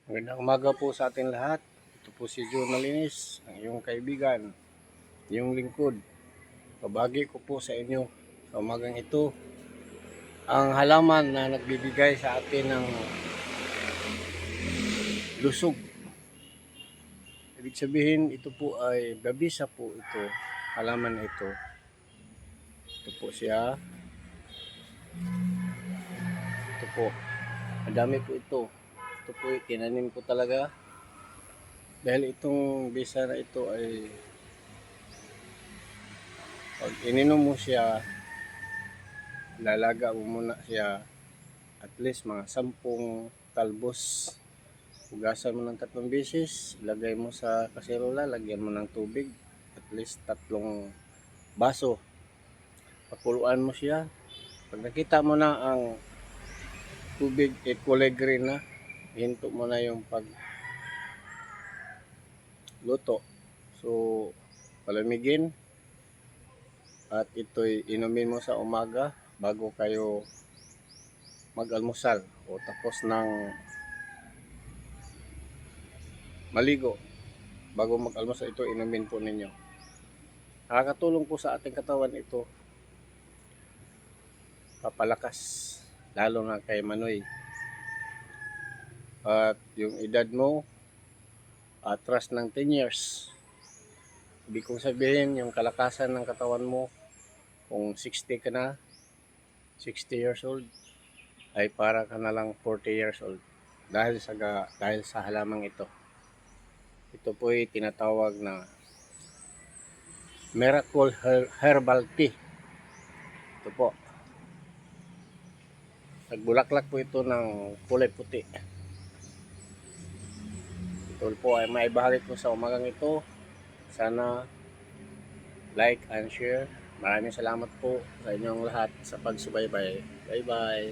Magandang umaga po sa ating lahat. Ito po si Joe Malinis, ang iyong kaibigan, iyong lingkod. Pabagi ko po sa inyo sa umagang ito ang halaman na nagbibigay sa atin ng lusog. Ibig sabihin, ito po ay babisa po ito, halaman ito. Ito po siya. Ito po. Madami po ito. Ito po tinanim ko talaga. Dahil itong bisa na ito ay pag ininom mo siya, lalaga mo muna siya at least mga 10 talbos. Hugasan mo ng 3 beses, ilagay mo sa kaserola, lagyan mo ng tubig, at least 3 baso. Pakuluan mo siya. Pag nakita mo na ang tubig ay kulay green na, hinto mo na yung pagluto. So, palamigin at ito'y inumin mo sa umaga bago kayo mag-almusal o tapos ng maligo. Bago mag-almusal ito, inumin po ninyo. Nakakatulong po sa ating katawan ito. Papalakas, lalo na kay Manoy. At yung edad mo, atras ng 10 years. Ibig kong sabihin, yung kalakasan ng katawan mo, kung 60 ka na, 60 years old, ay para ka na lang 40 years old. Dahil sa halamang ito. Ito po ay tinatawag na Miracle Herbal Tea. Ito po. Nagbulaklak po ito ng kulay puti. Ito po ay maibahagi ko sa umagang ito. Sana like and share. Maraming salamat po sa inyong lahat sa pagsubaybay. Bye-bye.